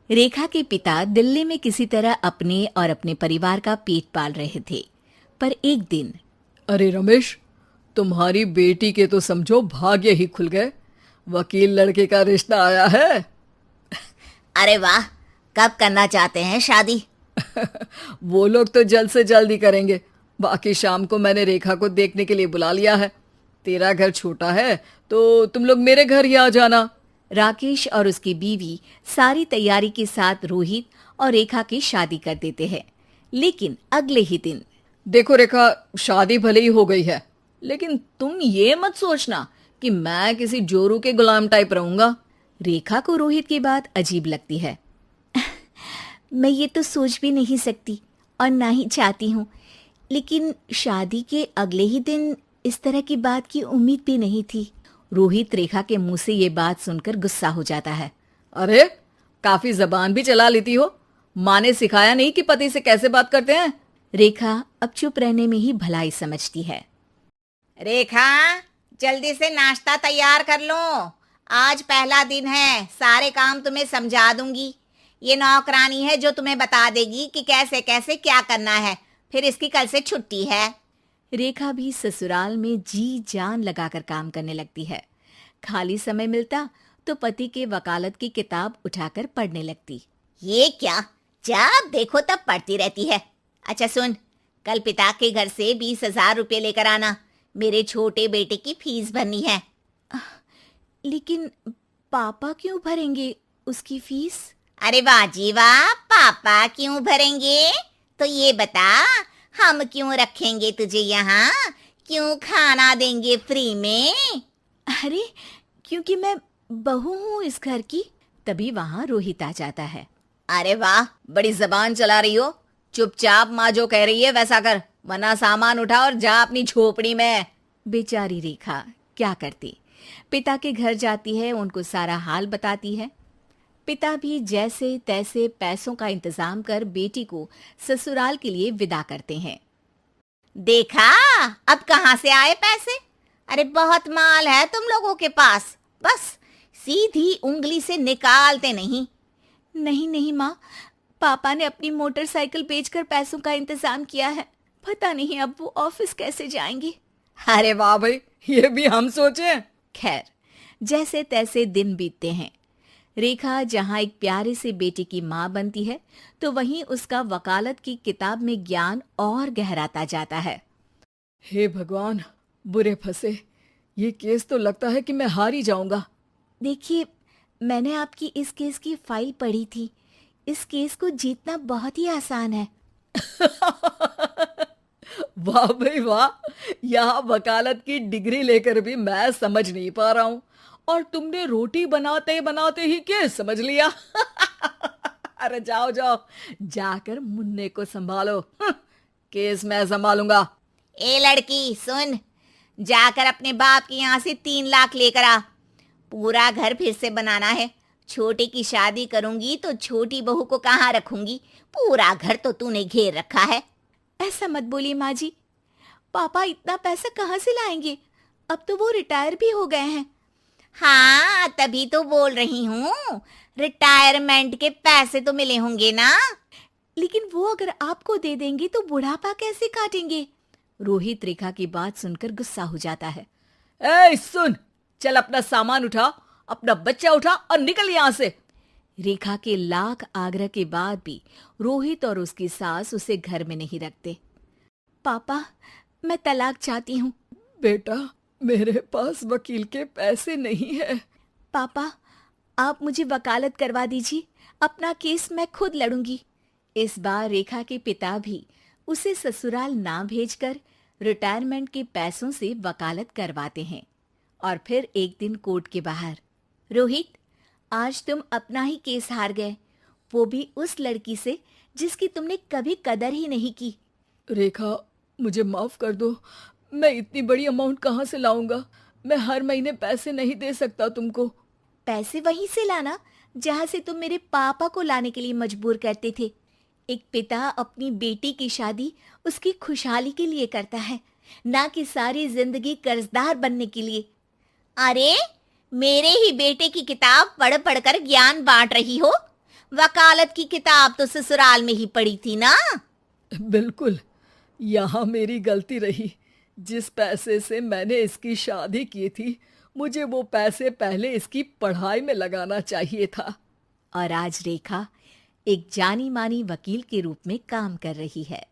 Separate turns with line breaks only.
रेखा के पिता दिल्ली में किसी तरह अपने और अपने परिवार का पेट पाल रहे थे, पर एक दिन
अरे रमेश, तुम्हारी बेटी के तो समझो भाग्य ही खुल गए। वकील लड़के का रिश्ता आया है।
अरे वाह, कब करना चाहते हैं शादी?
वो लोग तो जल्द से जल्द ही करेंगे। बाकी शाम को मैंने रेखा को देखने के लिए बुला लिया है। तेरा घर छोटा है तो तुम लोग मेरे घर ही आ जाना।
राकेश और उसकी बीवी सारी तैयारी के साथ रोहित और रेखा की शादी कर देते हैं। लेकिन अगले ही दिन
देखो रेखा, शादी भले ही हो गई है, लेकिन तुम ये मत सोचना कि मैं किसी जोरू के गुलाम टाइप रहूंगा।
रेखा को रोहित की बात अजीब लगती है। मैं ये तो सोच भी नहीं सकती और ना ही चाहती हूँ, लेकिन शादी के अगले ही दिन इस तरह की बात की उम्मीद भी नहीं थी। रोहित रेखा के मुंह से ये बात सुनकर गुस्सा हो जाता है।
अरे, काफी जबान भी चला लेती हो। माँ ने सिखाया नहीं कि पति से कैसे बात करते हैं?
रेखा अब चुप रहने में ही भलाई समझती है।
रेखा, जल्दी से नाश्ता तैयार कर लो। आज पहला दिन है, सारे काम तुम्हें समझा दूंगी। ये नौकरानी है जो तुम्हें बता देगी कि कैसे कैसे क्या करना है। फिर इसकी कल से छुट्टी है।
रेखा भी ससुराल में जी जान लगाकर काम करने लगती है। खाली समय मिलता तो पति के वकालत की किताब उठाकर पढ़ने लगती।
ये क्या, जब देखो तब पढ़ती रहती है। अच्छा सुन, कल पिता के घर से 20,000 रुपये लेकर आना। मेरे छोटे बेटे की फीस भरनी है।
लेकिन पापा क्यों भरेंगे उसकी फीस?
अरे वाह जी वाह, पापा क्यों भरेंगे? तो ये बता, हम क्यों रखेंगे तुझे यहाँ? क्यों खाना देंगे फ्री में?
अरे, क्योंकि मैं बहू हूँ इस घर की। तभी वहाँ रोहित आ जाता है।
अरे वाह, बड़ी जबान चला रही हो। चुपचाप माँ जो कह रही है वैसा कर, वरना सामान उठा और जा अपनी झोपड़ी में।
बेचारी रेखा क्या करती, पिता के घर जाती है, उनको सारा हाल बताती है। पिता भी जैसे तैसे पैसों का इंतजाम कर बेटी को ससुराल के लिए विदा करते हैं।
देखा, अब कहाँ से आए पैसे? अरे बहुत माल है तुम लोगों के पास, बस सीधी उंगली से निकालते नहीं।
नहीं नहीं माँ, पापा ने अपनी मोटरसाइकिल बेचकर पैसों का इंतजाम किया है। पता नहीं अब वो ऑफिस कैसे जाएंगे।
अरे वाह भाई, ये भी हम सोचे।
खैर, जैसे तैसे दिन बीतते हैं। रेखा जहाँ एक प्यारे से बेटे की माँ बनती है, तो वहीं उसका वकालत की किताब में ज्ञान और गहराता जाता है।
हे भगवान, बुरे फंसे। ये केस तो लगता है कि मैं हार ही जाऊंगा।
देखिए, मैंने आपकी इस केस की फाइल पढ़ी थी। इस केस को जीतना बहुत ही आसान है।
वाह भाई वाह, यहाँ वकालत की डिग्री लेकर भी मैं समझ नहीं पा रहा हूँ, और तुमने रोटी बनाते बनाते ही केस समझ लिया। अरे जाओ जाओ, जाकर मुन्ने को संभालो। केस मैं संभालूंगा।
ए लड़की सुन, जाकर अपने बाप के यहाँ से 3 लाख लेकर आ। पूरा घर फिर से बनाना है। छोटे की शादी करूंगी तो छोटी बहू को कहाँ रखूंगी? पूरा घर तो तूने घेर रखा है।
ऐसा मत बोलिए माँ जी, पापा इतना पैसा कहाँ से लाएंगे? अब तो वो रिटायर भी हो गए हैं।
हाँ, तभी तो बोल रही हूँ, रिटायरमेंट के पैसे तो मिले होंगे ना।
लेकिन वो अगर आपको दे देंगे तो बुढ़ापा कैसे काटेंगे? रोहित रेखा की बात सुनकर गुस्सा हो जाता है।
ए सुन, चल अपना सामान उठा, अपना बच्चा उठा और निकल यहाँ से।
रेखा के लाख आग्रह के बाद भी रोहित और उसकी सास उसे घर में नहीं रखते। पापा, मैं तलाक चाहती हूँ।
बेटा, मेरे पास वकील के पैसे नहीं है।
पापा, आप मुझे वकालत करवा दीजिए, अपना केस मैं खुद लड़ूंगी। इस बार रेखा के पिता भी उसे ससुराल ना भेजकर रिटायरमेंट के पैसों से वकालत करवाते हैं। और फिर एक दिन कोर्ट के बाहर, रोहित, आज तुम अपना ही केस हार गए, वो भी उस लड़की से जिसकी तुमने कभी कदर ही नहीं की।
रेखा, मुझे माफ कर दो। मैं इतनी बड़ी अमाउंट कहाँ से लाऊंगा? मैं हर महीने पैसे नहीं दे सकता तुमको।
पैसे वहीं से लाना जहाँ से तुम मेरे पापा को लाने के लिए मजबूर करते थे। एक पिता अपनी बेटी की शादी उसकी खुशहाली के लिए करता है, ना कि सारी जिंदगी कर्जदार बनने के लिए।
अरे, मेरे ही बेटे की किताब पढ़ पढ़ कर ज्ञान बांट रही हो। वकालत की किताब तो ससुराल में ही पड़ी थी ना।
बिल्कुल, यहाँ मेरी गलती रही। जिस पैसे से मैंने इसकी शादी की थी, मुझे वो पैसे पहले इसकी पढ़ाई में लगाना चाहिए था।
और आज रेखा एक जानी मानी वकील के रूप में काम कर रही है।